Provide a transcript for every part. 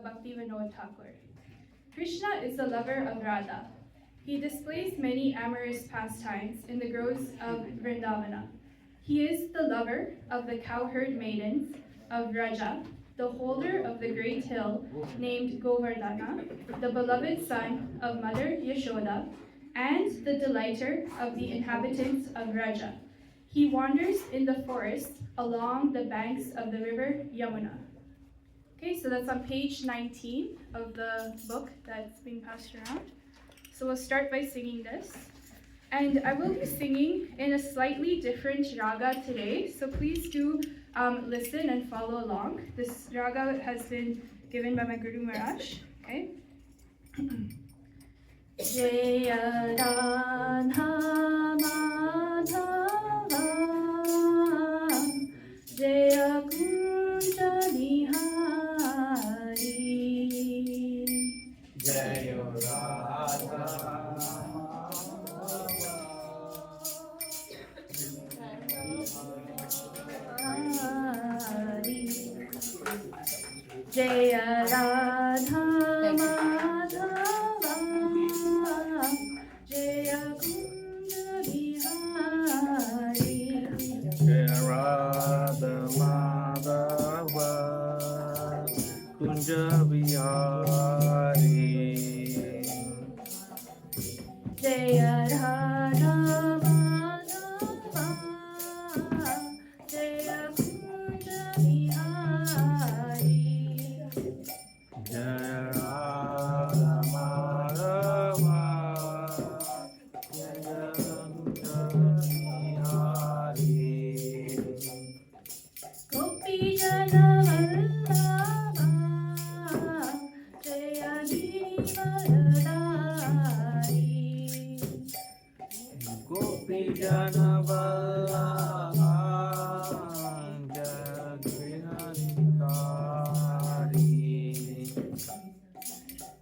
Bhaktivinoda Thakur. Krishna is the lover of Radha. He displays many amorous pastimes in the groves of Vrindavana. He is the lover of the cowherd maidens of Raja, the holder of the great hill named Govardhana, the beloved son of Mother Yashoda, and the delighter of the inhabitants of Raja. He wanders in the forest along the banks of the river Yamuna. Okay, so that's on page 19 of the book that's being passed around. So we'll start by singing this. And I will be singing in a slightly different raga today, so please do listen and follow along. This raga has been given by my Guru Maharaj. Okay? Jaya Radha Madhava Jaya Kunda Bihari Jaya Radha Jaya Radha Madhava Jaya Kunda Bihari Jaya Radha Madhava Kunja Bihari Jaya Radha Madhava Jaya Kunda Bihari Jaya Radha Madhava Kunja Bihari Gopi Jana Vallabha Jaya Girivaradari Gopi Jana Vallabha Jaya Girinadari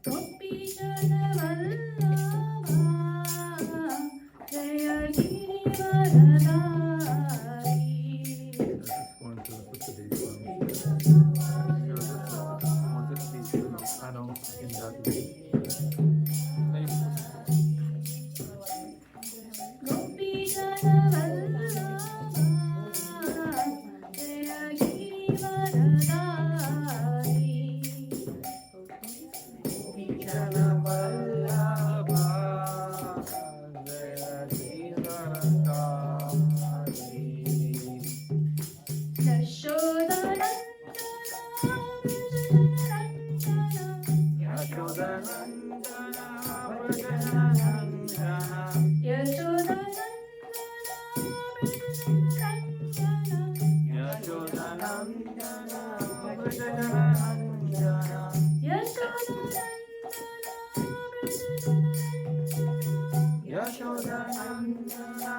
Gopi Jana Vallabha Jaya Girivaradari Gopi Jana Vallabha Jaya Girivaradari Jana Vallabha Jaya Girinadari Yashodanandana Vrajanarandana Yashodanandana Vrajanarandana Yashodanandana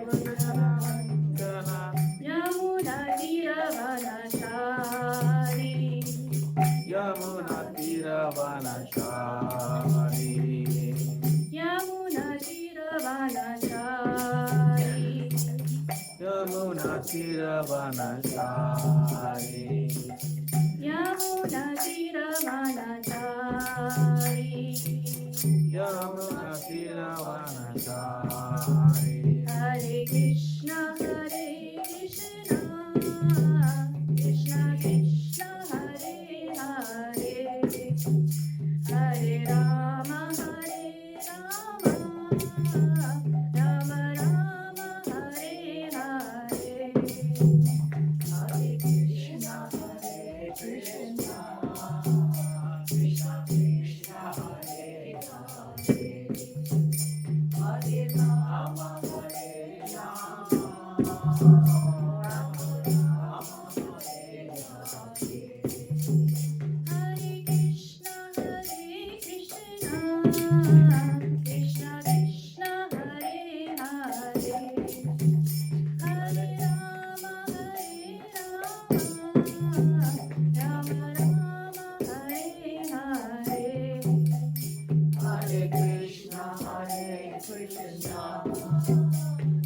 Vrajanarandana Yamuna Tiravanachari Yamuna Tiravanachari Yamuna Tiravanachari Yamuna Tiravanachari Yamuna Tiravanachari Yamuna Tiravanachari Hare Krishna Krishna Krishna Hare Hare Hare Rama Rama Rama Hare Hare Hare Krishna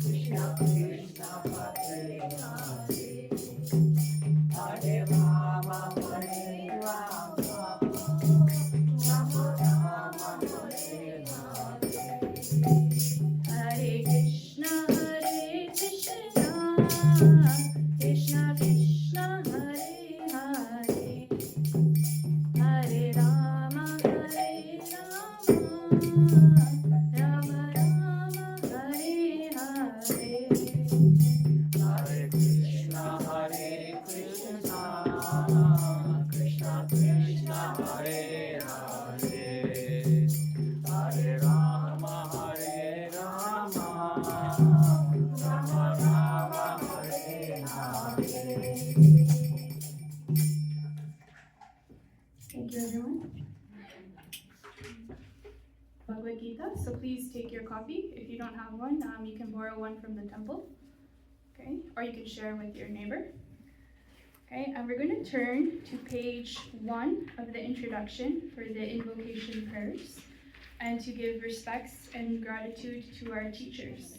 Krishna Krishna Hare Hare Hare Rama Hare Hare Hare, Hare Rama, Rama Rama, Hare Hare. Thank you, everyone. Bhagavad Gita, so please take your copy. If you don't have one, you can borrow one from the temple, okay? Or you can share with your neighbor. Okay, and we're going to turn to page 1 of the introduction for the invocation prayers and to give respects and gratitude to our teachers.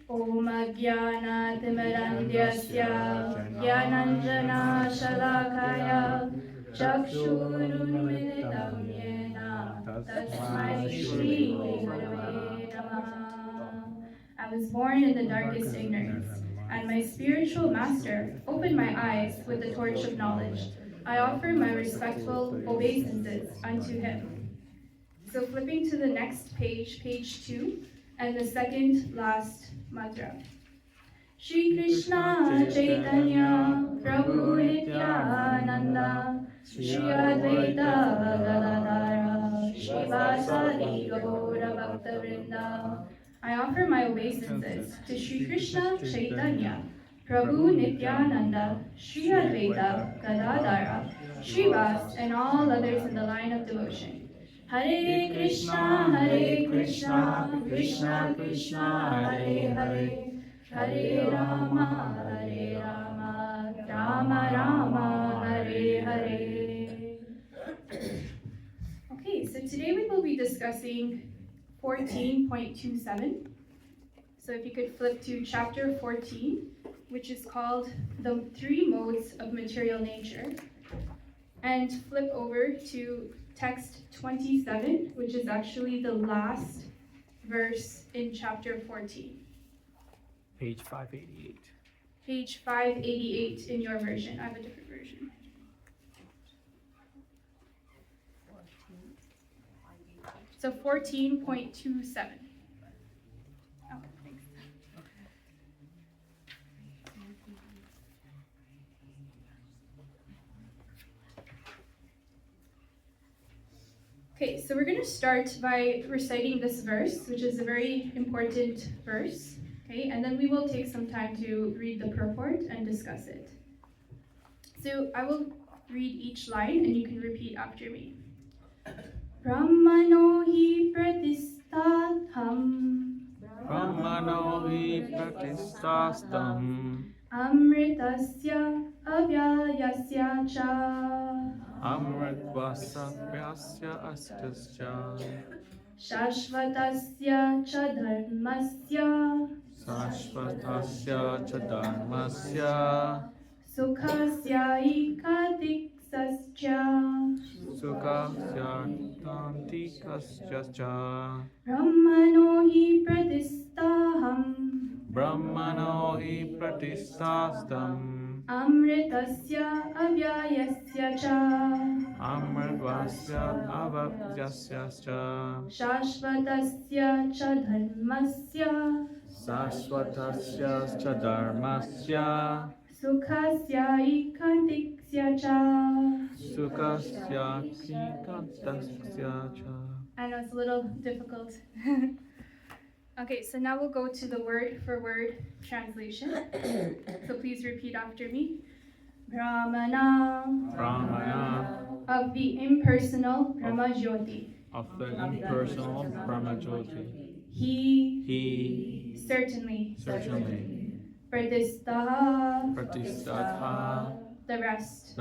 Om Jnana Timirandhyasya Jnananjana Shalakaya Chakshurunmilitam Yena Tasmai Shri Gurave Namaha. I was born in the darkest ignorance, and my spiritual master opened my eyes with the torch of knowledge. I offer my respectful obeisances unto him. So flipping to the next page, page 2, and the second last mantra. Shri Krishna Chaitanya Prabhu Nityananda Shri Advaita Gadadara Shri Vasadi Gaura Bhakta Vrinda. I offer my obeisances to Shri Krishna Chaitanya Prabhu Nityananda Shri Advaita Gadadara Shri Vas and all others in the line of devotion. Hare Krishna, Krishna Krishna, Hare Hare, Hare Rama, Rama Rama, Hare Hare. Okay, so today we will be discussing 14.27. So if you could flip to chapter 14, which is called The Three Modes of Material Nature, and flip over to text 27, which is actually the last verse in chapter 14. Page 588. Page 588 in your version. I have a different version. So 14.27. Oh, thanks. Okay, so we're going to start by reciting this verse, which is a very important verse. Okay, and then we will take some time to read the purport and discuss it. So I will read each line and you can repeat after me. Brahmano hi pratistatham Brahmano hi pratistastam amritasya avyayasya cha amritvasapyasya astasya shashvatasya cha dharmasya sashvatasya cha dharmasya sukhasya ikadiksasya sukasya tantikasya cha brahmano hi pratistaham Brahmano hi pratistastam amritasya avyayasya cha amritvasya avavyasya cha shashvatasya cha dharmasya sashvatasya cha dharmasya sukhasya ikadiksya cha. sukasya kikantasya cha. I know it's a little difficult. Okay, so now we'll go to the word for word translation. So please repeat after me. Brahmana, Brahmana of the impersonal Brahma Jyoti. of the impersonal Brahmajyoti. He Certainly Pratistaha, Pratistatha the rest.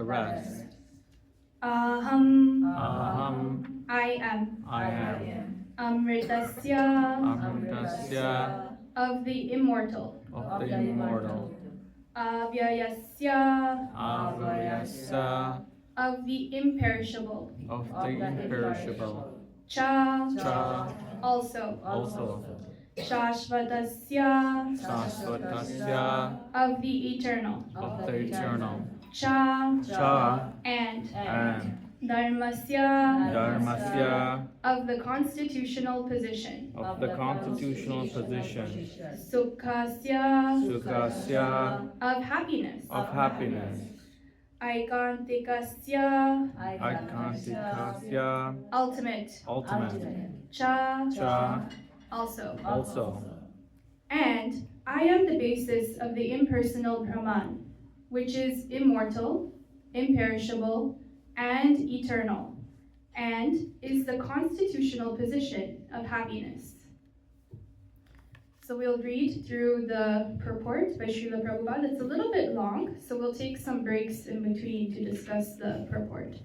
Aham I am. Amritasya, Amritasya of the immortal. of the immortal. Avyayasya, Avyasya of the imperishable. of the imperishable. Cha, Also Shashvatasya, Sasvatasya of the eternal. of the eternal. Cha, And Dharmasya, of the constitutional position. of the constitutional position. Sukhasya, Sukasya of happiness. of happiness. ISKCON, ISKCON, ultimate, ultimate, cha, cha, also. also. And I am the basis of the impersonal Brahman, which is immortal, imperishable, and eternal, and is the constitutional position of happiness. So we'll read through the purport by Srila Prabhupada. It's a little bit long, so we'll take some breaks in between to discuss the purport.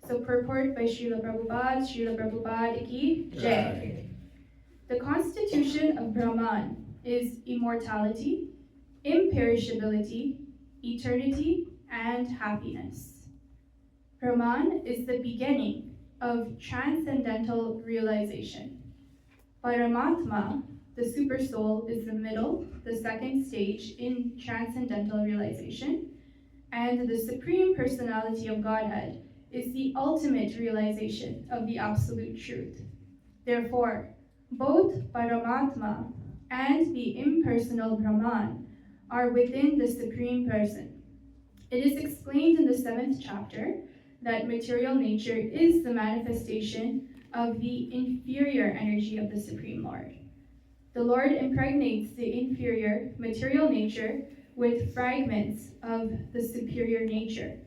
So purport by Srila Prabhupada ki Jai. The constitution of Brahman is immortality, imperishability, eternity, and happiness. Brahman is the beginning of transcendental realization. Paramatma, the supersoul, is the middle, the second stage in transcendental realization, and the Supreme Personality of Godhead is the ultimate realization of the absolute truth. Therefore, both Paramatma and the impersonal Brahman are within the Supreme Person. It is explained in the 7th chapter that material nature is the manifestation of the inferior energy of the Supreme Lord. The Lord impregnates the inferior material nature with fragments of the superior nature,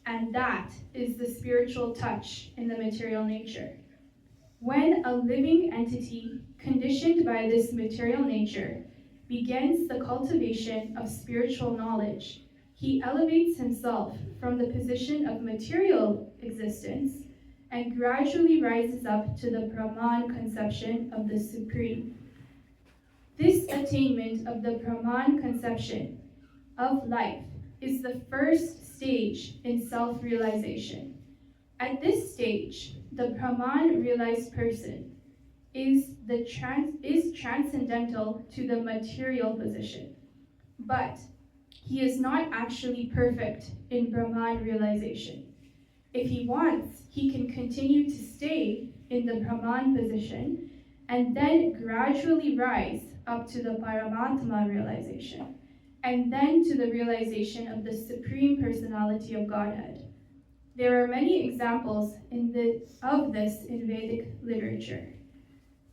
and that is the spiritual touch in the material nature. When a living entity conditioned by this material nature begins the cultivation of spiritual knowledge, he elevates himself from the position of material existence and gradually rises up to the Brahman conception of the Supreme. This attainment of the Brahman conception of life is the first stage in self-realization. At this stage, the Brahman realized person is transcendental to the material position, but he is not actually perfect in Brahman realization. If he wants, he can continue to stay in the Brahman position and then gradually rise up to the Paramatma realization, and then to the realization of the Supreme Personality of Godhead. There are many examples of this in Vedic literature.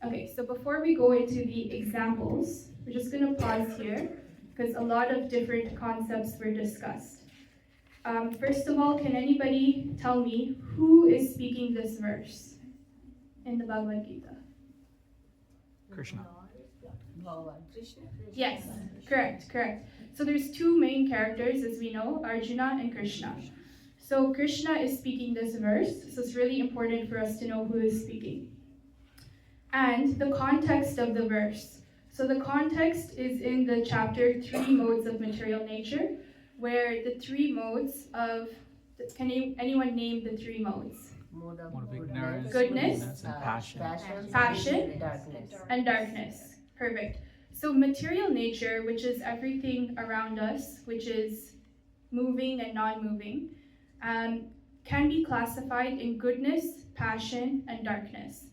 Okay, so before we go into the examples, we're just going to pause here because a lot of different concepts were discussed. First of all, can anybody tell me who is speaking this verse in the Bhagavad Gita? Krishna. Yes, correct. So there's two main characters, as we know, Arjuna and Krishna. So Krishna is speaking this verse, so it's really important for us to know who is speaking. And the context of the verse. So the context is in the chapter 3 modes of material nature, where the 3 modes of, can anyone name the 3 modes? Mode of ignorance, goodness, and passion. Passion, and darkness. Perfect. So material nature, which is everything around us, which is moving and non-moving, can be classified in goodness, passion, and darkness.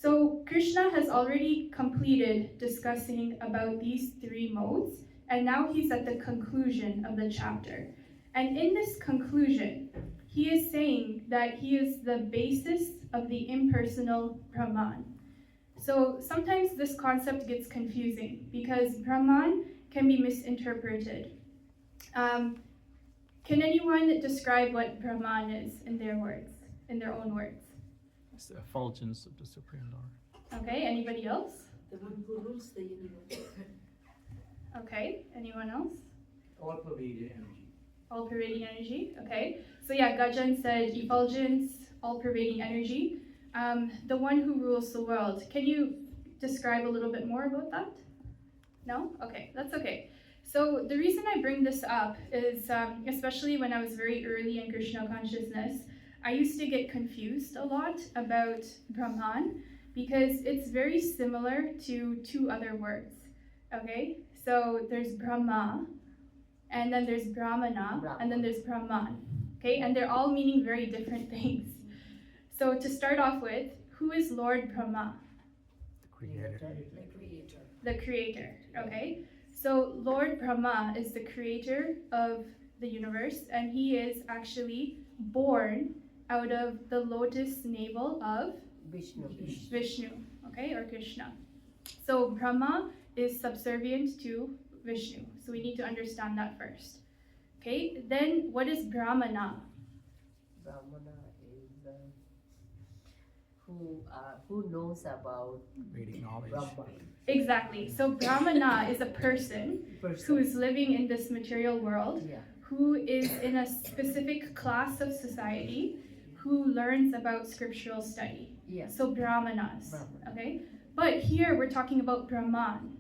So Krishna has already completed discussing about these 3 modes, and now he's at the conclusion of the chapter. And in this conclusion, he is saying that he is the basis of the impersonal Brahman. So sometimes this concept gets confusing because Brahman can be misinterpreted. Can anyone describe what Brahman is in their own words? It's the effulgence of the Supreme Lord. Okay, anybody else? The one who rules the universe. Okay, anyone else? All-pervading energy. All-pervading energy, okay. So yeah, Gajan said effulgence, all-pervading energy. The one who rules the world. Can you describe a little bit more about that? No? Okay, that's okay. So the reason I bring this up is, especially when I was very early in Krishna consciousness, I used to get confused a lot about Brahman because it's very similar to 2 other words, okay? So there's Brahma, and then there's Brahmana, and then there's Brahman, okay? And they're all meaning very different things. So to start off with, who is Lord Brahma? The Creator. The creator, okay? So Lord Brahma is the creator of the universe, and he is actually born out of the lotus navel of Vishnu, okay, or Krishna. So Brahma is subservient to Vishnu. So we need to understand that first. Okay, then what is Brahmana? Brahmana is who knows about Vedic knowledge. Brahma. Exactly. So Brahmana is a person who is living in this material world, Yeah. who is in a specific class of society, who learns about scriptural study. Yeah. So Brahmanas, Brahmana. okay? But here we're talking about Brahman.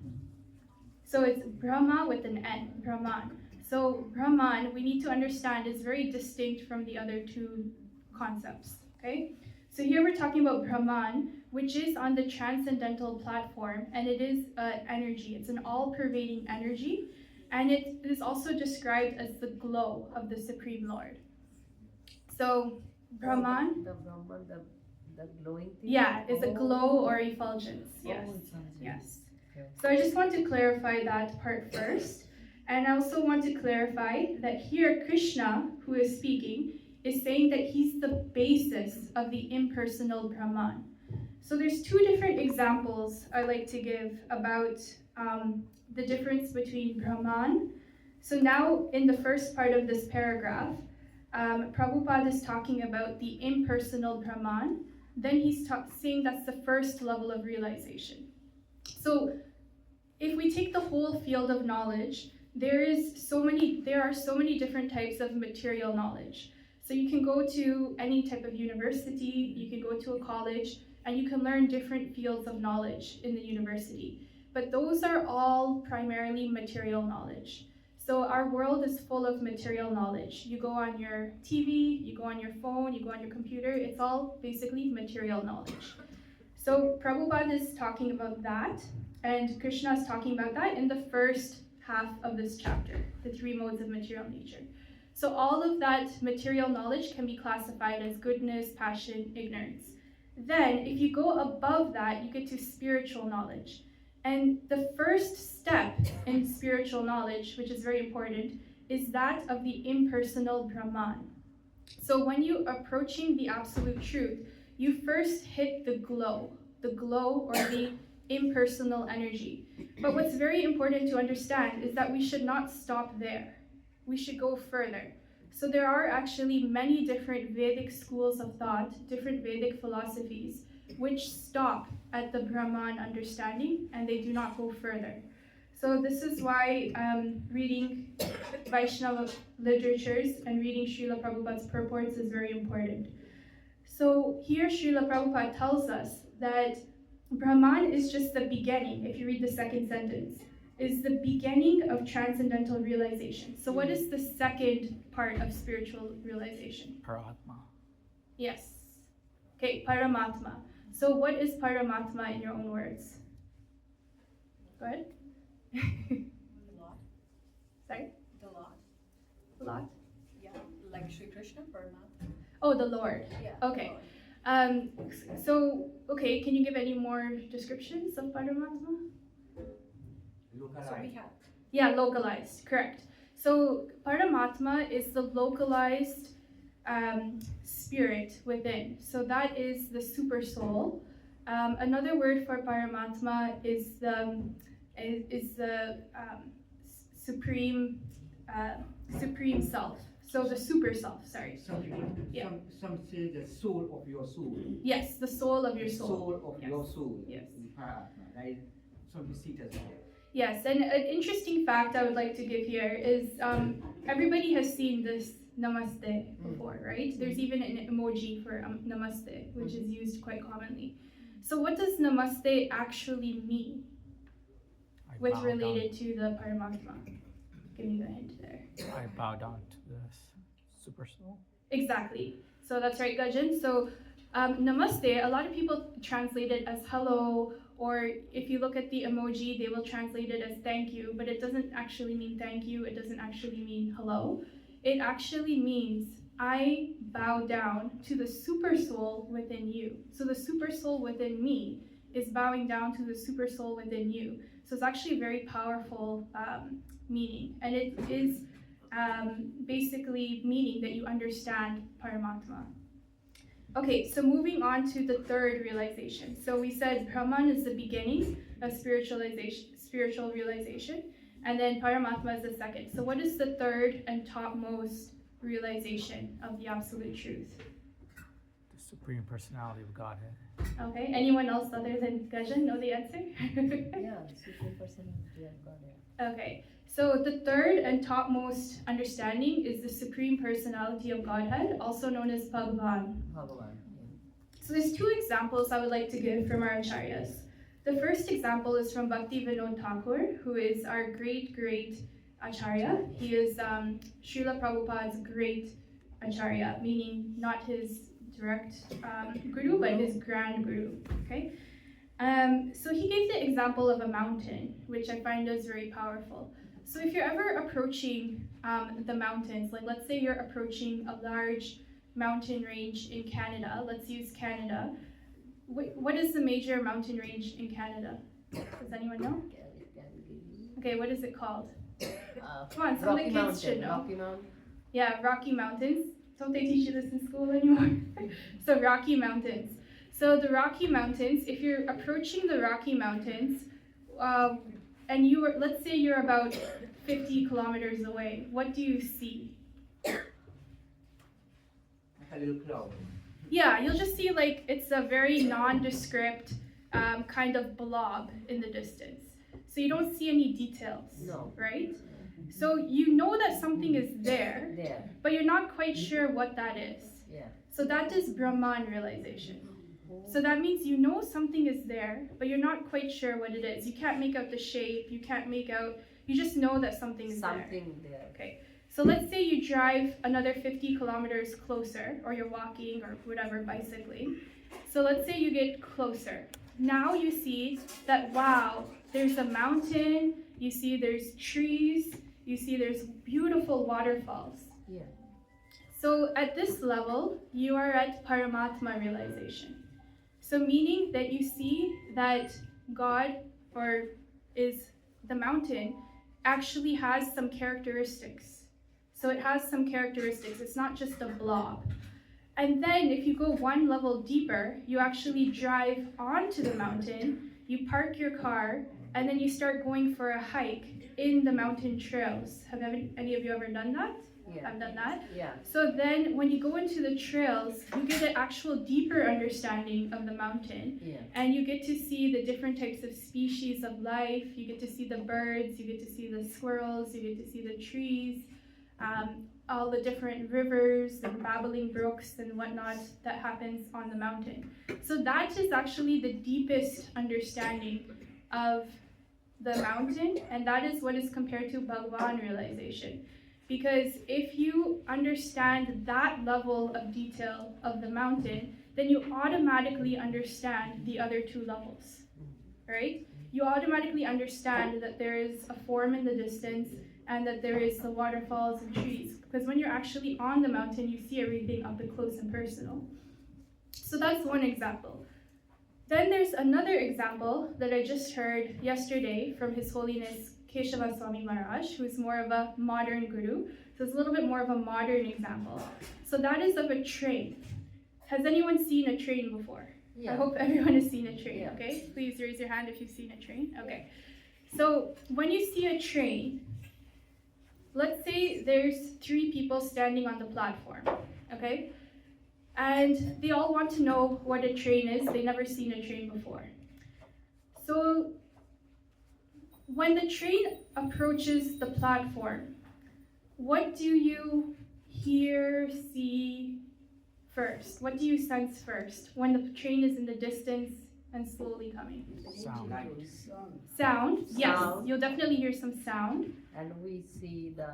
So it's Brahma with an N, Brahman. So Brahman, we need to understand, is very distinct from the other two concepts, okay? So here we're talking about Brahman, which is on the transcendental platform, and it is energy. It's an all-pervading energy, and it is also described as the glow of the Supreme Lord. So Brahman, The Brahman, the glowing thing? yeah, is a Oh. glow or effulgence. Yes, Oh, it sounds yes. Okay. So I just want to clarify that part first. And I also want to clarify that here Krishna, who is speaking, is saying that he's the basis of the impersonal Brahman. So there's two different examples I like to give about the difference between Brahman. So now in the first part of this paragraph, Prabhupada is talking about the impersonal Brahman. Then he's saying that's the first level of realization. So if we take the whole field of knowledge, there are so many different types of material knowledge. So you can go to any type of university, you can go to a college, and you can learn different fields of knowledge in the university. But those are all primarily material knowledge. So our world is full of material knowledge. You go on your TV, you go on your phone, you go on your computer, it's all basically material knowledge. So Prabhupada is talking about that, and Krishna is talking about that in the first half of this chapter, the three modes of material nature. So all of that material knowledge can be classified as goodness, passion, ignorance. Then, if you go above that, you get to spiritual knowledge. And the first step in spiritual knowledge, which is very important, is that of the impersonal Brahman. So when you're approaching the absolute truth, you first hit the glow or the impersonal energy. But what's very important to understand is that we should not stop there. We should go further. So there are actually many different Vedic schools of thought, different Vedic philosophies, which stop at the Brahman understanding and they do not go further. So this is why reading Vaishnava literatures and reading Srila Prabhupada's purports is very important. So here Srila Prabhupada tells us that Brahman is just the beginning, if you read the second sentence, is the beginning of transcendental realization. So what is the second part of spiritual realization? Paratma. Yes. Okay, Paramatma. So what is Paramatma in your own words? Go ahead. Lot. Sorry? The lot. Lot? Yeah. Like Sri Krishna, Paramatma. Oh, the Lord. Yeah. Okay. Okay, can you give any more descriptions of Paramatma? So we have. Yeah, localized, correct. So Paramatma is the localized spirit within. So that is the super soul. Another word for Paramatma is the supreme self. So the super self. Sorry. Yeah. Some say the soul of your soul. Yes, the soul of your The soul. soul of Yes. your soul. Yes. In Paratma, right? So you see it as well. Yes, and an interesting fact I would like to give here is everybody has seen this namaste before, right? There's even an emoji for namaste, which is used quite commonly. So what does namaste actually mean I with bow related to the Paramatma? Give me the hint there. down, I bow down to the super soul. Exactly. So that's right, Gajan. So namaste, a lot of people translate it as hello, or if you look at the emoji, they will translate it as thank you, but it doesn't actually mean thank you. It doesn't actually mean hello. It actually means I bow down to the super soul within you. So the super soul within me is bowing down to the super soul within you. So it's actually a very powerful meaning, and it is basically meaning that you understand Paramatma. Okay, so moving on to the third realization. So we said Brahman is the beginning of spiritual realization, and then Paramatma is the second. So what is the third and topmost realization of the absolute truth? The Supreme Personality of Godhead. Okay, anyone else other than Gajan know the answer? Yeah, super personality of God. Okay, so the third and topmost understanding is the Supreme Personality of Godhead, also known as Bhagavad. Bhagavad. So there's two examples I would like to give from our acharyas. The first example is from Bhakti Vinod Thakur, who is our great acharya. He is Srila Prabhupada's great acharya, meaning not his direct guru, but his grand guru. Okay. So he gave the example of a mountain, which I find is very powerful. So if you're ever approaching the mountains, like let's say you're approaching a large mountain range in Canada, let's use Canada. What is the major mountain range in Canada? Does anyone know? Okay, what is it called? Come on, some of the kids should know. Rocky Mountain. Yeah, Rocky Mountains. Don't they teach you this in school anymore? So Rocky Mountains. So the Rocky Mountains, if you're approaching the Rocky Mountains, and let's say you're about 50 kilometers away, what do you see? A little cloud. Yeah, you'll just see like it's a very nondescript kind of blob in the distance. So you don't see any details, No. right? So you know that something is there, but you're not quite sure what that is. Yeah. So that is Brahman realization. So that means you know something is there, but you're not quite sure what it is. You can't make out the shape, you just know that something is there. Something there. Okay, so let's say you drive another 50 kilometers closer, or you're walking or whatever, bicycling. So let's say you get closer. Now you see that, wow, there's a mountain, you see there's trees, you see there's beautiful waterfalls. Yeah. So at this level, you are at Paramatma realization. So meaning that you see that God, or is the mountain, actually has some characteristics. So it has some characteristics, it's not just a blob. And then if you go one level deeper, you actually drive onto the mountain, you park your car, and then you start going for a hike in the mountain trails. Have any of you ever done that? Yeah. I've done that. Yeah. So then when you go into the trails, you get an actual deeper understanding of the mountain. Yeah. And you get to see the different types of species of life. You get to see the birds, you get to see the squirrels, you get to see the trees, all the different rivers and babbling brooks and whatnot that happens on the mountain. So that is actually the deepest understanding of the mountain, and that is what is compared to Bhagwan realization. Because if you understand that level of detail of the mountain, then you automatically understand the other two levels, right? You automatically understand that there is a form in the distance and that there is the waterfalls and trees. Because when you're actually on the mountain, you see everything up and close and personal. So that's one example. Then there's another example that I just heard yesterday from His Holiness Keshava Swami Maharaj, who is more of a modern guru. So it's a little bit more of a modern example. So that is of a train. Has anyone seen a train before? Yeah. I hope everyone has seen a train, Yeah. okay? Please raise your hand if you've seen a train. Okay. So when you see a train, let's say there's 3 people standing on the platform, okay? And they all want to know what a train is. They've never seen a train before. So when the train approaches the platform, what do you hear, see first? What do you sense first when the train is in the distance and slowly coming? Sound. Sound, yes. Sound. You'll definitely hear some sound. And we see the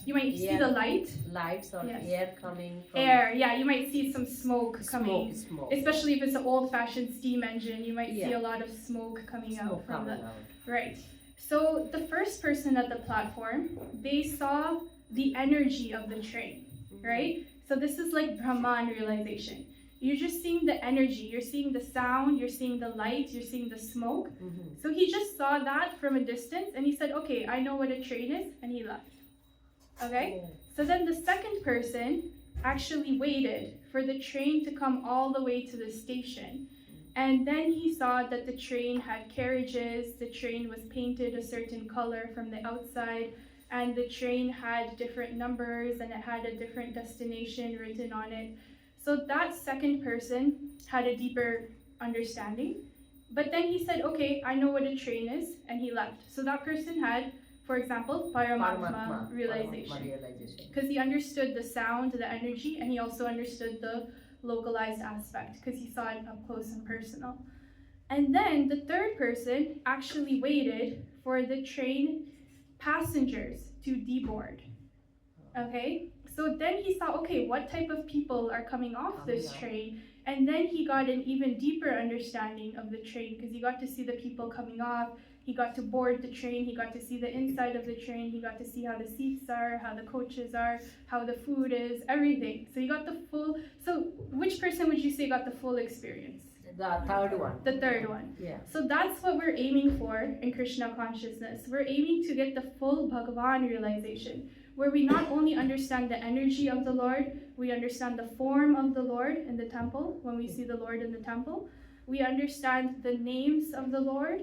You might see air, the light. lights or Yes. air coming from Air, yeah, you might see some smoke coming. Smoke. Especially if it's an old-fashioned steam engine, you might see Yeah. a lot of smoke coming out Smoke from coming the... out. Right. So the first person at the platform, they saw the energy of the train, right? So this is like Brahman realization. You're just seeing the energy, you're seeing the sound, you're seeing the light, you're seeing the smoke. Mm-hmm. So he just saw that from a distance and he said, okay, I know what a train is, and he left. Okay? So then the second person actually waited for the train to come all the way to the station. And then he saw that the train had carriages, the train was painted a certain color from the outside, and the train had different numbers and it had a different destination written on it. So that second person had a deeper understanding. But then he said, okay, I know what a train is, and he left. So that person had, for example, Paramatma realization. Because he understood the sound, the energy, and he also understood the localized aspect because he saw it up close and personal. And then the third person actually waited for the train passengers to deboard. Okay? So then he saw, okay, what type of people are coming off this train? And then he got an even deeper understanding of the train because he got to see the people coming off. He got to board the train, he got to see the inside of the train, he got to see how the seats are, how the coaches are, how the food is, everything. So he got the full, so which person would you say got the full experience? The third one. The third one. Yeah. So that's what we're aiming for in Krishna consciousness. We're aiming to get the full Bhagavad realization, where we not only understand the energy of the Lord, we understand the form of the Lord in the temple, when we see the Lord in the temple. We understand the names of the Lord.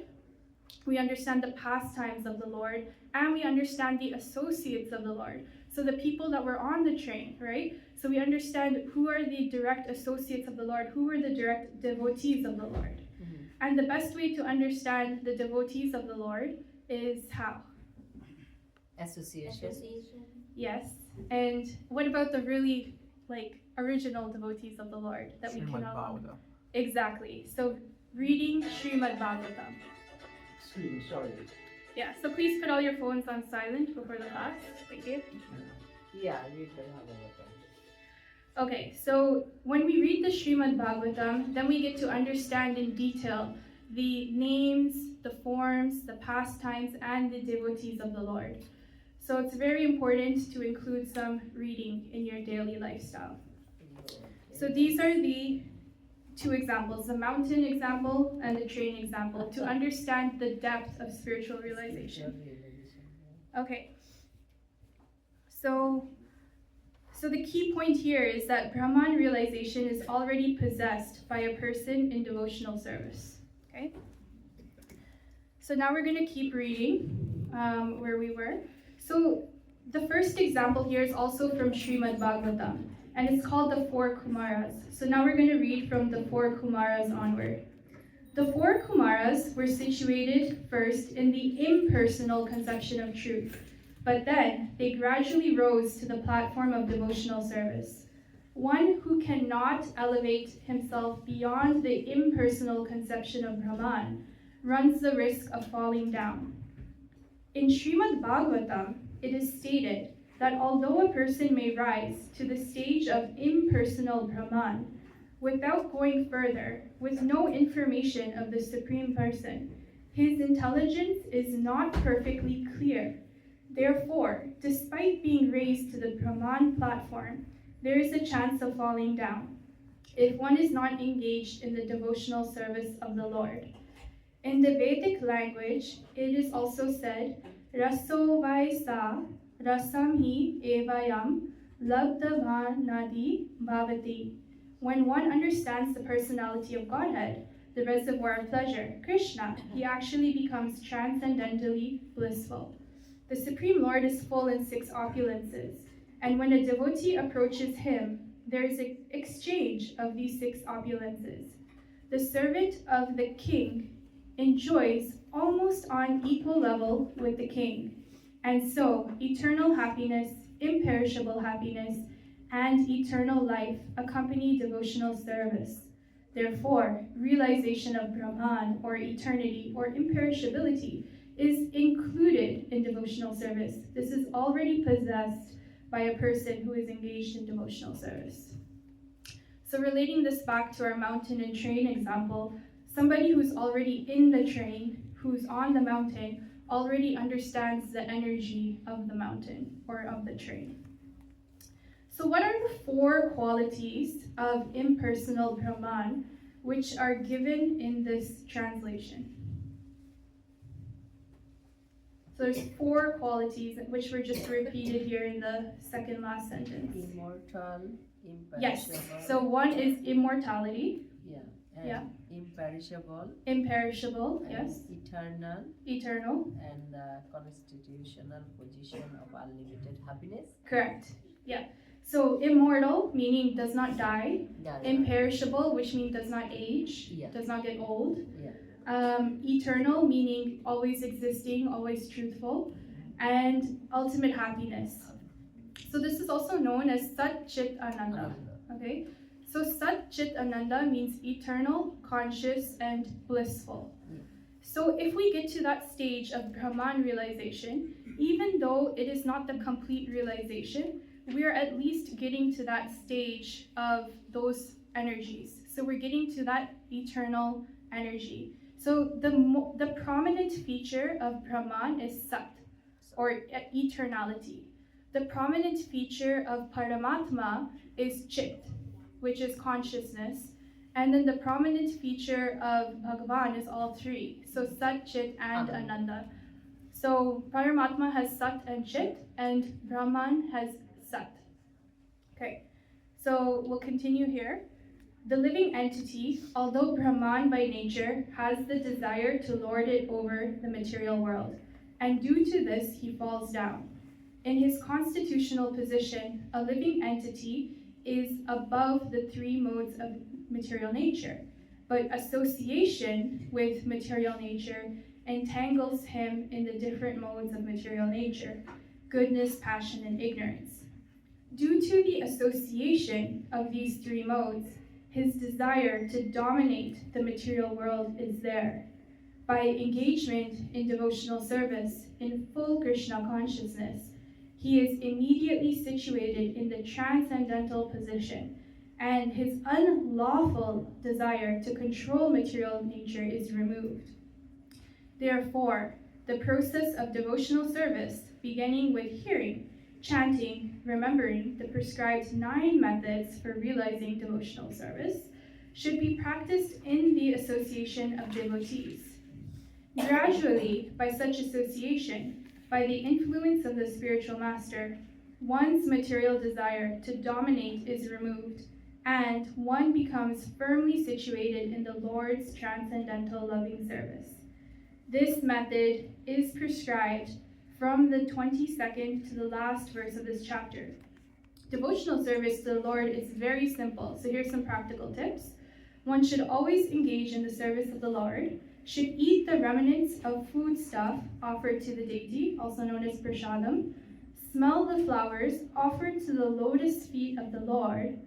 We understand the pastimes of the Lord, and we understand the associates of the Lord. So the people that were on the train, right? So we understand who are the direct associates of the Lord, who are the direct devotees of the Lord. Mm-hmm. And the best way to understand the devotees of the Lord is how? Association. Yes. And what about the really original devotees of the Lord that we can all Bhagavad. Exactly. So reading Srimad Bhagavatam. Sorry. Yeah, so please put all your phones on silent before the class. Thank you. Yeah, read the Bhagavad. Okay, so when we read the Srimad Bhagavatam, then we get to understand in detail the names, the forms, the pastimes, and the devotees of the Lord. So it's very important to include some reading in your daily lifestyle. So these are the two examples, the mountain example and the train example, to understand the depth of spiritual realization. Okay. So the key point here is that Brahman realization is already possessed by a person in devotional service. Okay? So now we're going to keep reading where we were. So the first example here is also from Srimad Bhagavatam, and it's called the Four Kumaras. So now we're going to read from the Four Kumaras onward. The Four Kumaras were situated first in the impersonal conception of truth, but then they gradually rose to the platform of devotional service. One who cannot elevate himself beyond the impersonal conception of Brahman runs the risk of falling down. In Srimad Bhagavatam, it is stated that although a person may rise to the stage of impersonal Brahman without going further, with no information of the Supreme Person, his intelligence is not perfectly clear. Therefore, despite being raised to the Brahman platform, there is a chance of falling down if one is not engaged in the devotional service of the Lord. In the Vedic language, it is also said, Raso Vaisa Rasam hi evayam labdhavanadi bhavati. When one understands the personality of Godhead, the reservoir of pleasure, Krishna, he actually becomes transcendentally blissful. The Supreme Lord is full in 6 opulences, and when a devotee approaches him, there is an exchange of these 6 opulences. The servant of the king enjoys almost on equal level with the king, and so eternal happiness, imperishable happiness, and eternal life accompany devotional service. Therefore, realization of Brahman, or eternity, or imperishability, is included in devotional service. This is already possessed by a person who is engaged in devotional service. So relating this back to our mountain and train example, somebody who's already in the train, who's on the mountain, already understands the energy of the mountain or of the train. So what are the 4 qualities of impersonal Brahman which are given in this translation? So So there's 4 qualities which were just repeated here in the second last sentence. Immortal, Yes. imperishable. So one is immortality, Yeah. And Yeah. imperishable. imperishable, And yes, eternal. eternal, And constitutional position of unlimited happiness. correct. Yeah. So immortal, meaning does not die. Yeah. Imperishable, which means does not age, Yeah. does not get old. Yeah. Eternal, meaning always existing, always truthful. And ultimate happiness. So this is also known as Sat Chit Ananda. Okay? So Sat Chit Ananda means eternal, conscious, and blissful. So if we get to that stage of Brahman realization, even though it is not the complete realization, we are at least getting to that stage of those energies. So we're getting to that eternal energy. So the prominent feature of Brahman is Sat, or eternality. The prominent feature of Paramatma is Chit, which is consciousness. And then the prominent feature of Bhagavan is all 3. So Sat, Chit, and Ananda. So Paramatma has Sat and Chit, and Brahman has Sat. Okay, so we'll continue here. The living entity, although Brahman by nature, has the desire to lord it over the material world, and due to this, he falls down. In his constitutional position, a living entity is above the 3 modes of material nature, but association with material nature entangles him in the different modes of material nature, goodness, passion, and ignorance. Due to the association of these 3 modes, his desire to dominate the material world is there. By engagement in devotional service, in full Krishna consciousness, he is immediately situated in the transcendental position, and his unlawful desire to control material nature is removed. Therefore, the process of devotional service, beginning with hearing, chanting, remembering the prescribed 9 methods for realizing devotional service, should be practiced in the association of devotees. Gradually, by such association, by the influence of the spiritual master, one's material desire to dominate is removed, and one becomes firmly situated in the Lord's transcendental loving service. This method is prescribed from the 22nd to the last verse of this chapter. Devotional service to the Lord is very simple, so here's some practical tips. One should always engage in the service of the Lord, should eat the remnants of food stuff offered to the deity, also known as prasadam, smell the flowers offered to the lotus feet of the Lord,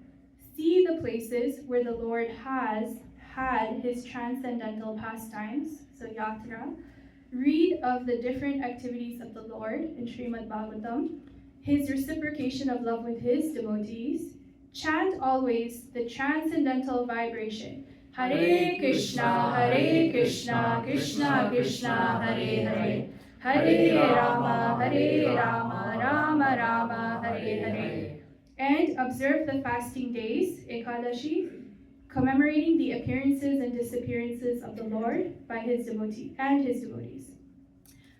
see the places where the Lord has had his transcendental pastimes, so yatra, read of the different activities of the Lord in Srimad Bhagavatam, his reciprocation of love with his devotees, chant always the transcendental vibration, Hare Krishna, Krishna Krishna, Hare Hare, Hare Rama, Rama Rama, Hare Hare, and observe the fasting days, Ekadashi, commemorating the appearances and disappearances of the Lord by his devotees.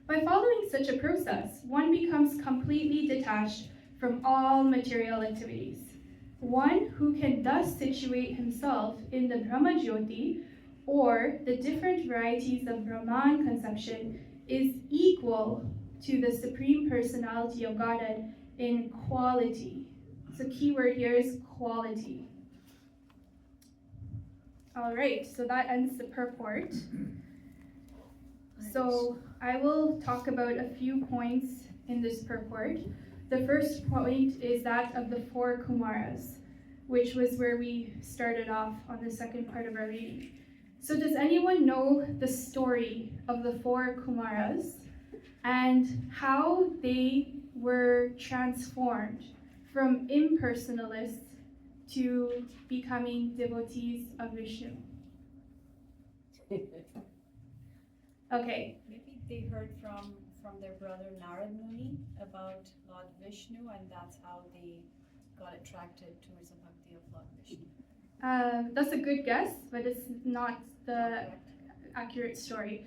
By following such a process, one becomes completely detached from all material activities. One who can thus situate himself in the Brahma Jyoti, or the different varieties of Brahman conception, is equal to the Supreme Personality of Godhead in quality. So key word here is quality. All right, so that ends the purport. So I will talk about a few points in this purport. The first point is that of the 4 Kumaras, which was where we started off on the second part of our reading. So does anyone know the story of the 4 Kumaras and how they were transformed from impersonalists to becoming devotees of Vishnu? Okay. Maybe they heard from their brother Narad Muni about Lord Vishnu, and that's how they got attracted towards the bhakti of Lord Vishnu. That's a good guess, but it's not the accurate story.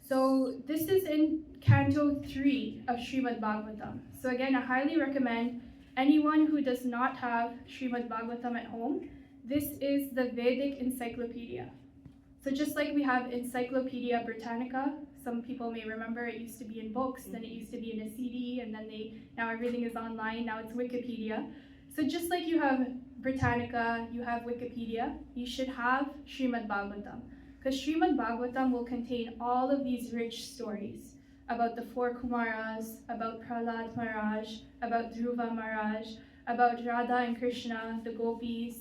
So this is in Canto 3 of Srimad Bhagavatam. So again, I highly recommend anyone who does not have Srimad Bhagavatam at home, this is the Vedic encyclopedia. So just like we have Encyclopedia Britannica, some people may remember it used to be in books, then it used to be in a CD, and then now everything is online, now it's Wikipedia. So just like you have Britannica, you have Wikipedia, you should have Srimad Bhagavatam. Because Srimad Bhagavatam will contain all of these rich stories about the four Kumaras, about Prahlad Maharaj, about Dhruva Maharaj, about Radha and Krishna, the gopis,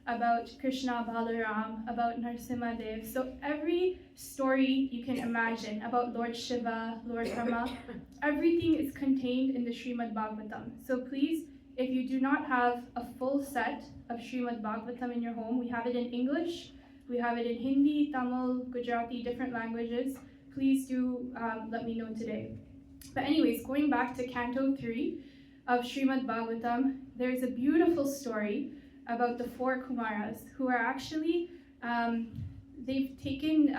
about Krishna Balaram, about Narasimha Dev. So every story you can imagine about Lord Shiva, Lord Brahma, everything is contained in the Srimad Bhagavatam. So please, if you do not have a full set of Srimad Bhagavatam in your home, we have it in English, we have it in Hindi, Tamil, Gujarati, different languages. Please do let me know today. But anyways, going back to Canto 3 of Srimad Bhagavatam, there's a beautiful story about the four Kumaras who are actually, they've taken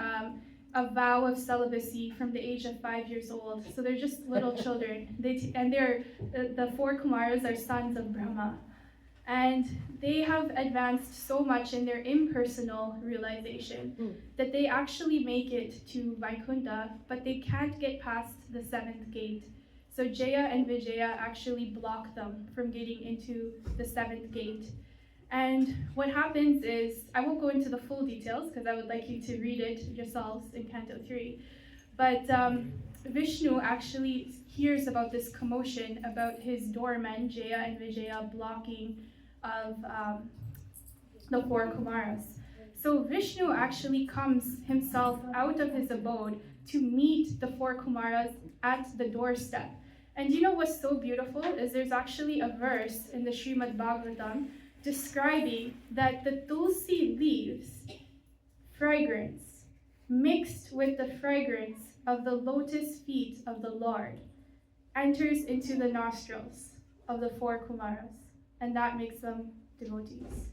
a vow of celibacy from the age of 5 years old. So they're just little children. The four Kumaras are sons of Brahma. And they have advanced so much in their impersonal realization that they actually make it to Vaikunta, but they can't get past the 7th gate. So Jaya and Vijaya actually block them from getting into the 7th gate. And what happens is, I won't go into the full details because I would like you to read it yourselves in Canto 3, but Vishnu actually hears about this commotion about his doormen, Jaya and Vijaya, blocking of the four Kumaras. So Vishnu actually comes himself out of his abode to meet the four Kumaras at the doorstep. And you know what's so beautiful is there's actually a verse in the Srimad Bhagavatam describing that the tulsi leaves, fragrance, mixed with the fragrance of the lotus feet of the Lord, enters into the nostrils of the four Kumaras, and that makes them devotees.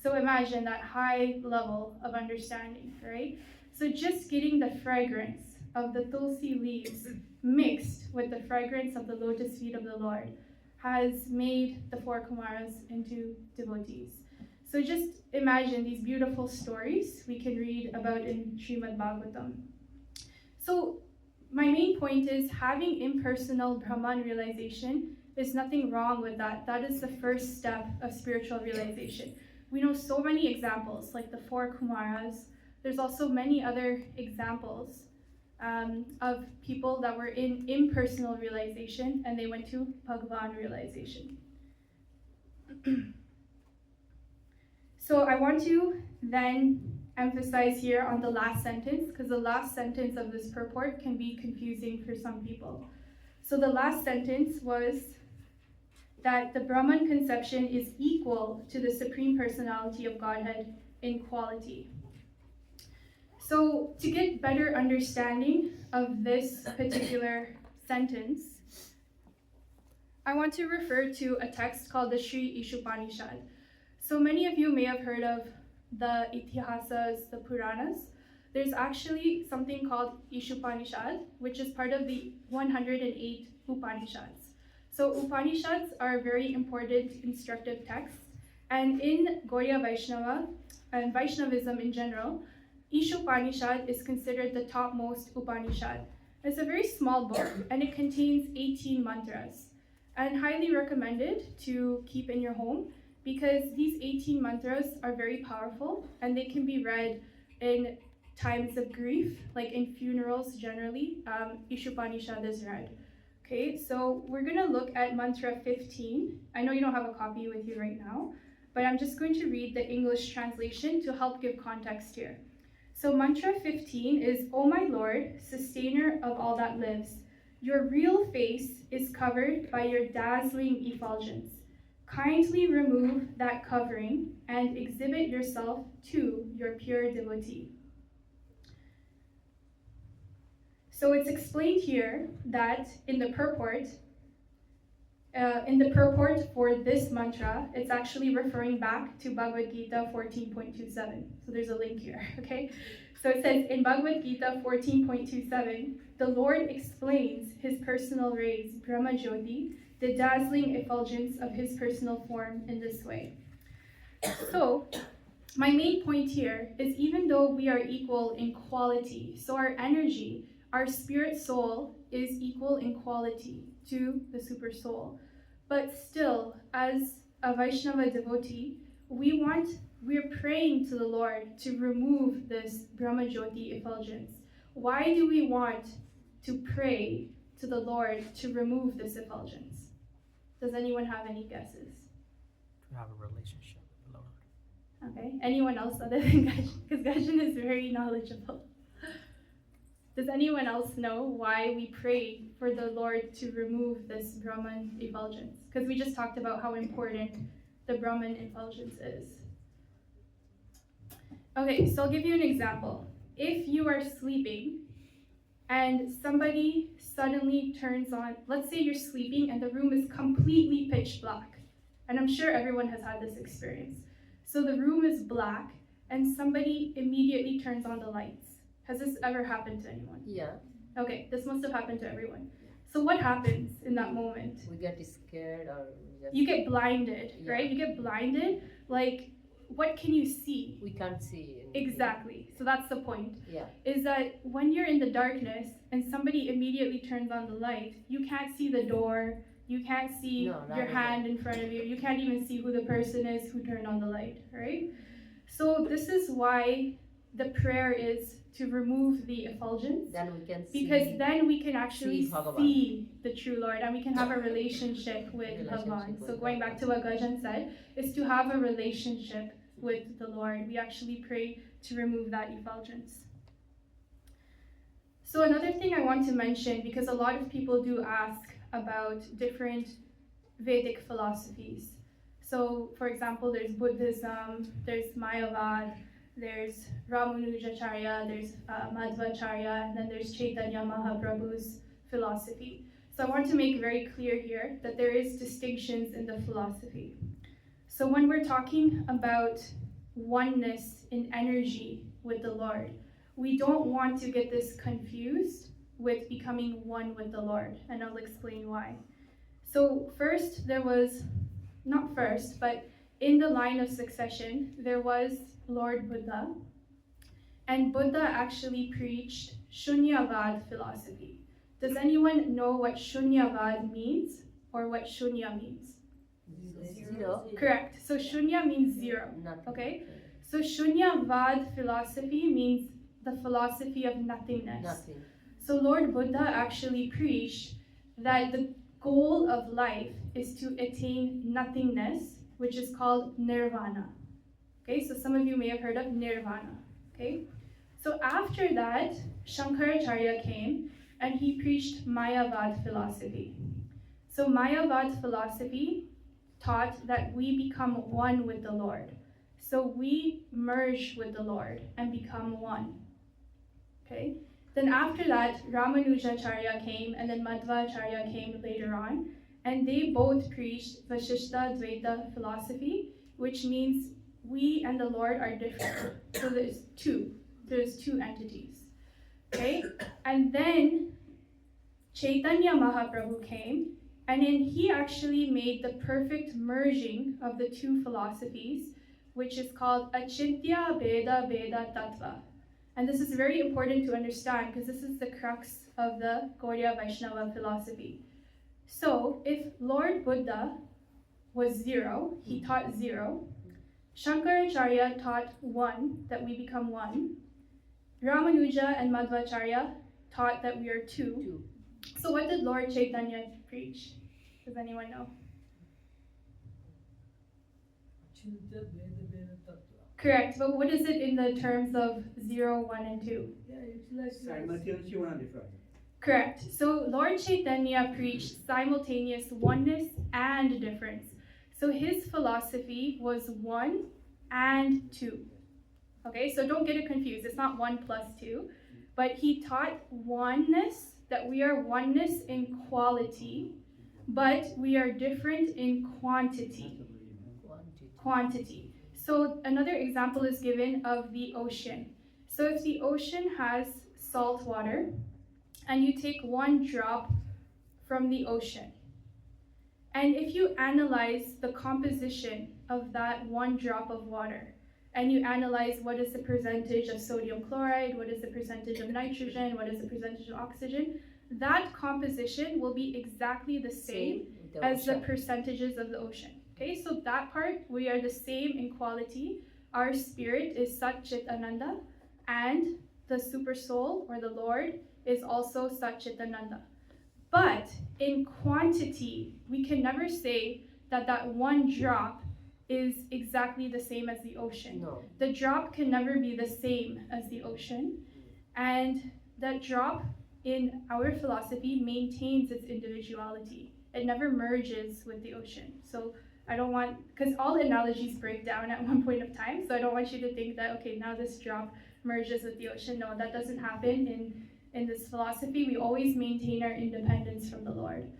So imagine that high level of understanding, right? So just getting the fragrance of the tulsi leaves mixed with the fragrance of the lotus feet of the Lord has made the four Kumaras into devotees. So just imagine these beautiful stories we can read about in Srimad Bhagavatam. So my main point is having impersonal Brahman realization is nothing wrong with that. That is the first step of spiritual realization. We know so many examples, like the four Kumaras. There's also many other examples of people that were in impersonal realization and they went to Bhagavan realization. So I want to then emphasize here on the last sentence, because the last sentence of this purport can be confusing for some people. So the last sentence was that the Brahman conception is equal to the Supreme Personality of Godhead in quality. So to get better understanding of this particular sentence, I want to refer to a text called the Sri Ishupanishad. So many of you may have heard of the Itihasas, the Puranas. There's actually something called Ishupanishad, which is part of the 108 Upanishads. So Upanishads are very important instructive texts, and in Gaudiya Vaishnava and Vaishnavism in general, Ishupanishad is considered the topmost Upanishad. It's a very small book and it contains 18 mantras, and highly recommended to keep in your home because these 18 mantras are very powerful and they can be read in times of grief, like in funerals generally. Ishupanishad is read. Okay, so we're gonna look at mantra 15. I know you don't have a copy with you right now, but I'm just going to read the English translation to help give context here. So mantra 15 is, O my Lord, sustainer of all that lives, your real face is covered by your dazzling effulgence. Kindly remove that covering and exhibit yourself to your pure devotee. So it's explained here that in the purport, In the purport for this mantra, it's actually referring back to Bhagavad Gita 14.27. So there's a link here, okay? So it says in Bhagavad Gita 14.27, the Lord explains his personal rays, Brahma Jyoti, the dazzling effulgence of his personal form in this way. So, my main point here is even though we are equal in quality, so our energy, our spirit soul is equal in quality to the super soul. But still, as a Vaishnava devotee, we're praying to the Lord to remove this Brahma Jyoti effulgence. Why do we want to pray to the Lord to remove this effulgence? Does anyone have any guesses? To have a relationship with the Lord. Okay, anyone else other than Gajan? Because Gajan is very knowledgeable. Does anyone else know why we pray for the Lord to remove this Brahman effulgence? Because we just talked about how important the Brahman effulgence is. Okay, so I'll give you an example. If you are sleeping and somebody suddenly turns on, let's say you're sleeping and the room is completely pitch black. And I'm sure everyone has had this experience. So the room is black and somebody immediately turns on the lights. Has this ever happened to anyone? Yeah, Okay, this must have happened to everyone. So what happens in that moment? we get scared or we just, You get blinded, Yeah. right? You get blinded. Like, what can you see? we can't see anything. Exactly. So that's the point. Yeah, Is that when you're in the darkness and somebody immediately turns on the light, you can't see the door, you can't see No, not your even. hand in front of you, you can't even see who the person is who turned on the light, right? So this is why the prayer is to remove the effulgence, then we can see. because then we can actually see Bhagavan. see the true Lord and we can have a relationship with Relationship Bhagavan. So with going back to what Gajan said, is to have a relationship with the Lord. We actually pray to remove that effulgence. So another thing I want to mention, because a lot of people do ask about different Vedic philosophies. So for example, there's Buddhism, there's Mayavad, there's Ramanujacharya, there's Madhvacharya, and then there's Chaitanya Mahaprabhu's philosophy. So I want to make very clear here that there is distinctions in the philosophy. So when we're talking about oneness in energy with the Lord, we don't want to get this confused with becoming one with the Lord, and I'll explain why. So first, not first, but in the line of succession, there was Lord Buddha, and Buddha actually preached Shunyavad philosophy. Does anyone know what Shunyavad means, or what Shunya means? Zero. Correct. So Shunya means zero. Nothing. Okay. So Shunyavad philosophy means the philosophy of nothingness. Nothing. So Lord Buddha actually preached that the goal of life is to attain nothingness, which is called nirvana. Okay, so some of you may have heard of nirvana. Okay, so after that, Shankaracharya came and he preached Mayavad philosophy. So Mayavad philosophy taught that we become one with the Lord. So we merge with the Lord and become one. Okay, then after that, Ramanujacharya came and then Madhvacharya came later on, and they both preached Vasishtha Dvaita philosophy, which means we and the Lord are different. So there's two entities. Okay? And then Chaitanya Mahaprabhu came, and then he actually made the perfect merging of the two philosophies, which is called Achintya Beda Beda Tattva. And this is very important to understand because this is the crux of the Gaudiya Vaishnava philosophy. So if Lord Buddha was zero, he taught zero. Shankaracharya taught one, that we become one. Ramanuja and Madhvacharya taught that we are two. So what did Lord Chaitanya preach? Does anyone know? Correct, but what is it in the terms of 0, 1, and 2? Yeah, it's like simultaneously one and different. Correct. So Lord Chaitanya preached simultaneous oneness and difference. So his philosophy was 1 and 2. Okay, so don't get it confused. It's not 1 plus 2. But he taught oneness, that we are oneness in quality, but we are different in quantity. Quantity. So another example is given of the ocean. So if the ocean has salt water, and you take one drop from the ocean, and if you analyze the composition of that one drop of water, and you analyze what is the percentage of sodium chloride, what is the percentage of nitrogen, what is the percentage of oxygen, that composition will be exactly the same as the percentages of the ocean. Okay, so that part, we are the same in quality. Our spirit is Sat Chit Ananda, and the super soul or the Lord is also Sat Chit Ananda. But in quantity, we can never say that that one drop is exactly the same as the ocean. No. The drop can never be the same as the ocean, and that drop in our philosophy maintains its individuality. It never merges with the ocean. So I don't want, because all analogies break down at one point of time, so I don't want you to think that, okay, now this drop merges with the ocean. No, that doesn't happen in this philosophy. We always maintain our independence from the Lord.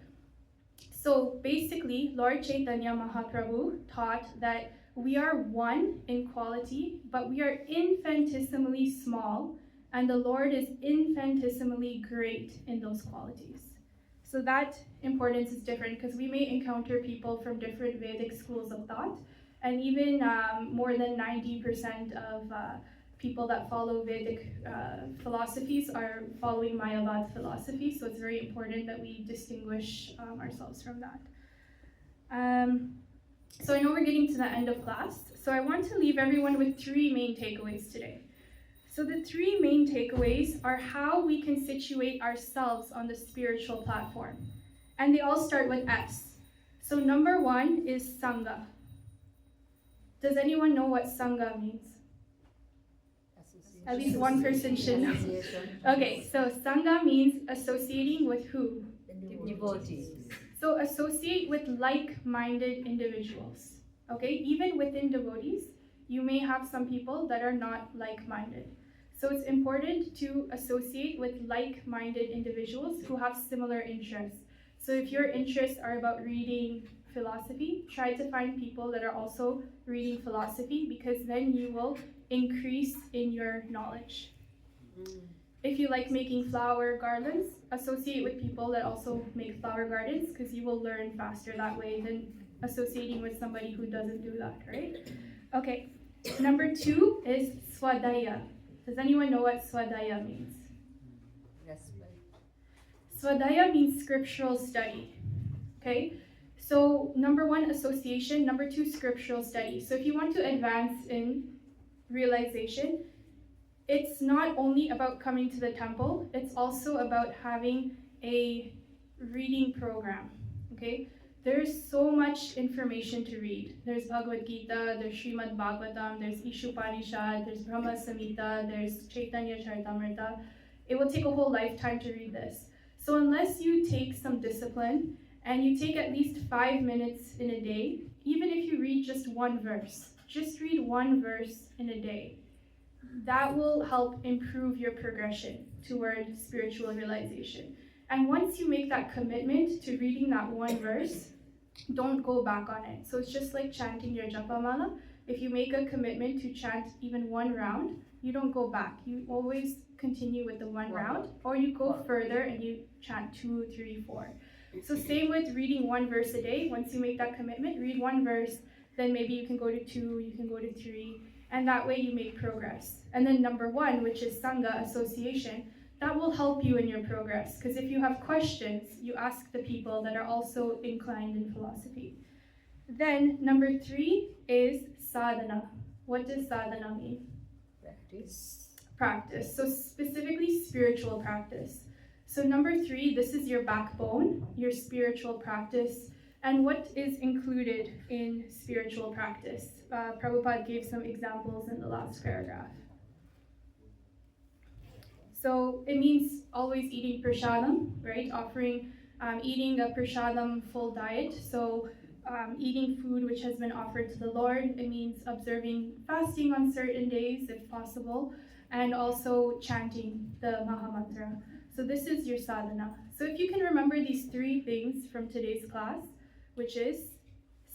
So basically, Lord Chaitanya Mahaprabhu taught that we are one in quality, but we are infinitesimally small, and the Lord is infinitesimally great in those qualities. So that importance is different because we may encounter people from different Vedic schools of thought, and even more than 90% of people that follow Vedic philosophies are following Mayavad philosophy, so it's very important that we distinguish ourselves from that. So I know we're getting to the end of class, so I want to leave everyone with 3 main takeaways today. So the 3 main takeaways are how we can situate ourselves on the spiritual platform. And they all start with S. So number 1 is Sangha. Does anyone know what Sangha means? At least one person should know. Okay, so Sangha means associating with who? Devotees. So associate with like-minded individuals. Okay, even within devotees, you may have some people that are not like-minded. So it's important to associate with like-minded individuals who have similar interests. So if your interests are about reading philosophy, try to find people that are also reading philosophy, because then you will increase in your knowledge. If you like making flower gardens, associate with people that also make flower gardens, because you will learn faster that way than associating with somebody who doesn't do that, right? Okay, number 2 is Swadaya. Does anyone know what Swadaya means? Swadaya means scriptural study, okay? So number 1, association. Number 2, scriptural study. So if you want to advance in realization, it's not only about coming to the temple, it's also about having a reading program, okay? There's so much information to read. There's Bhagavad Gita, there's Srimad Bhagavatam, there's Ishupanishad, there's Brahma Samhita, there's Chaitanya Charitamrita. It will take a whole lifetime to read this. So unless you take some discipline, and you take at least 5 minutes in a day, even if you read just 1 verse, just read 1 verse in a day. That will help improve your progression toward spiritual realization. And once you make that commitment to reading that 1 verse, don't go back on it. So it's just like chanting your Japamala. If you make a commitment to chant even 1 round, you don't go back. You always continue with the 1 round, or you go further and you chant 2, 3, 4. So same with reading 1 verse a day. Once you make that commitment, read 1 verse, then maybe you can go to 2, you can go to 3, and that way you make progress. And then number 1, which is Sangha, association, that will help you in your progress, because if you have questions, you ask the people that are also inclined in philosophy. Then number 3 is sadhana. What does sadhana mean? Practice. So specifically spiritual practice. So number 3, this is your backbone, your spiritual practice. And what is included in spiritual practice? Prabhupada gave some examples in the last paragraph. So it means always eating prasadam, right? Eating a prasadam full diet. So eating food which has been offered to the Lord. It means observing fasting on certain days if possible, and also chanting the Mahamantra. So this is your sadhana. So if you can remember these three things from today's class, which is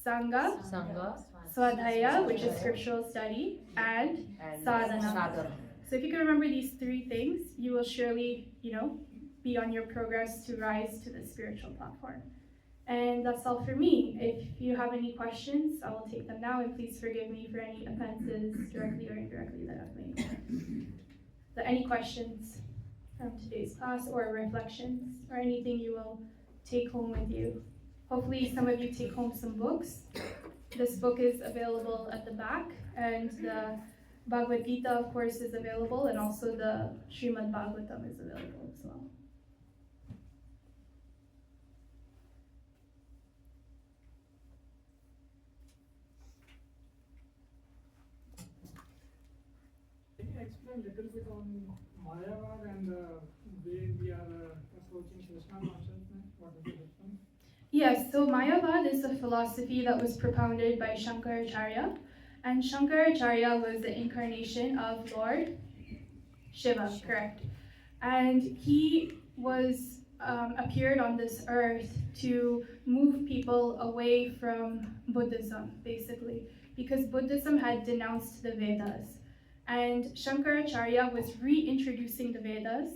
Sangha, Sangha, Swadhyaya, which is scriptural study, and and sadhana. So if you can remember these three things, you will surely, be on your progress to rise to the spiritual platform. And that's all for me. If you have any questions, I will take them now, and please forgive me for any offenses, directly or indirectly, that I've made. So any questions from today's class, or reflections, or anything you will take home with you? Hopefully some of you take home some books. This book is available at the back, and the Bhagavad Gita, of course, is available, and also the Srimad Bhagavatam is available as well. Can you explain a little bit on Mayavad and the way we are approaching Krishna consciousness? What is the difference? Yes, so Mayavad is a philosophy that was propounded by Shankaracharya, and Shankaracharya was the incarnation of Lord Shiva, correct? And he was appeared on this earth to move people away from Buddhism, basically, because Buddhism had denounced the Vedas. And Shankaracharya was reintroducing the Vedas,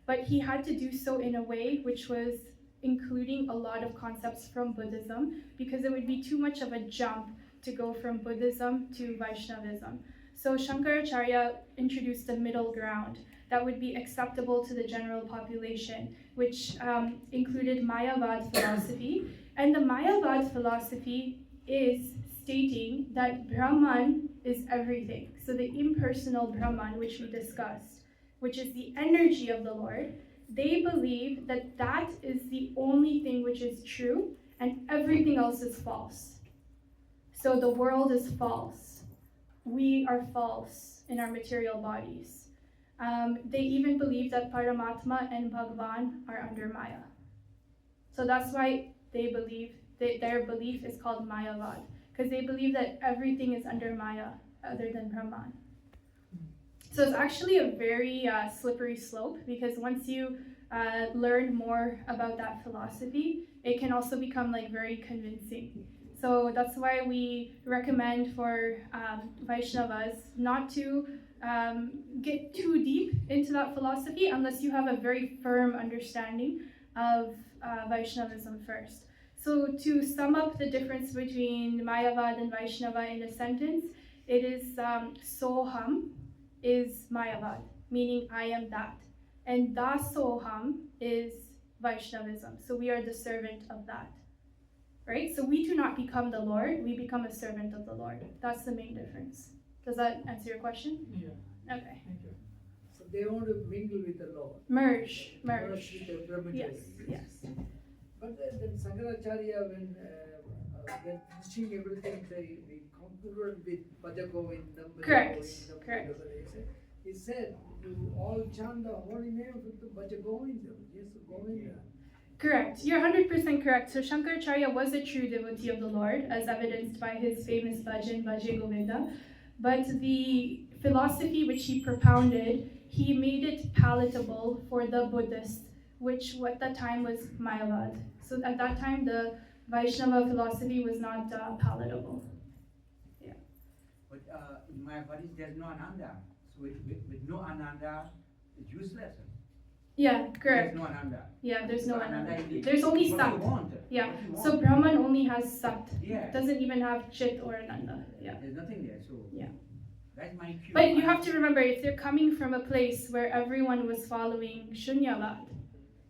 but he had to do so in a way which was including a lot of concepts from Buddhism, because it would be too much of a jump to go from Buddhism to Vaishnavism. So Shankaracharya introduced a middle ground that would be acceptable to the general population, which included Mayavad philosophy. And the Mayavad philosophy is stating that Brahman is everything. So the impersonal Brahman, which we discussed, which is the energy of the Lord, they believe that that is the only thing which is true, and everything else is false. So the world is false. We are false in our material bodies. They even believe that Paramatma and Bhagavan are under Maya. So that's why they believe that their belief is called Mayavad, because they believe that everything is under Maya other than Brahman. So it's actually a very slippery slope, because once you learn more about that philosophy, it can also become very convincing. So that's why we recommend for Vaishnavas not to get too deep into that philosophy unless you have a very firm understanding of Vaishnavism first. So to sum up the difference between Mayavad and Vaishnava in a sentence, it is Soham is Mayavad, meaning I am that. And Dasoham is Vaishnavism. So we are the servant of that. Right? So we do not become the Lord, we become a servant of the Lord. That's the main difference. Does that answer your question? Yeah. Okay. Thank you. So they want to mingle with the Lord. Merge. With the Brahmacharya. Yes. But then Shankaracharya, when teaching everything, they concluded with Bhaja Govindam. Correct. He said, you all chant the holy name with the Bhaja Govindam. Yes, Govinda. Correct. You're 100% correct. So Shankaracharya was a true devotee of the Lord, as evidenced by his famous bhajan, Bhaja Govinda. But the philosophy which he propounded, he made it palatable for the Buddhists, which at that time was Mayavad. So at that time, the Vaishnava philosophy was not palatable. Yeah. But in Mayavad, there's no Ananda. So with no Ananda, it's useless. Yeah, correct. There's no Ananda. Yeah, there's no So Ananda. is There's only what Sat. you want. Yeah. What you So want. Brahman only has Sat. Yeah. Doesn't even have Chit or Ananda. Yeah. There's nothing there. So Yeah. that's my cue. But you have to remember, if they're coming from a place where everyone was following Shunyavad,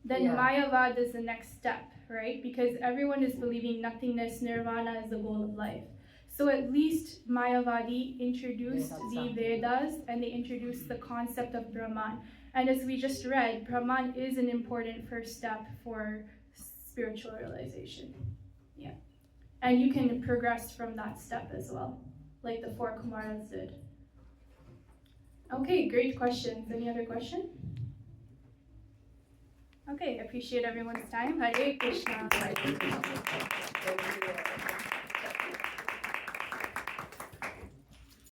then Yeah. Mayavad is the next step, right? Because everyone is believing nothingness, nirvana is the goal of life. So at least Mayavadi introduced the Vedas, and they introduced the concept of Brahman. And as we just read, Brahman is an important first step for spiritual realization. Yeah. And you can progress from that step as well, like the 4 Kumaras did. Okay, great questions. Any other question? Okay, appreciate everyone's time. Hare Krishna. Thank you.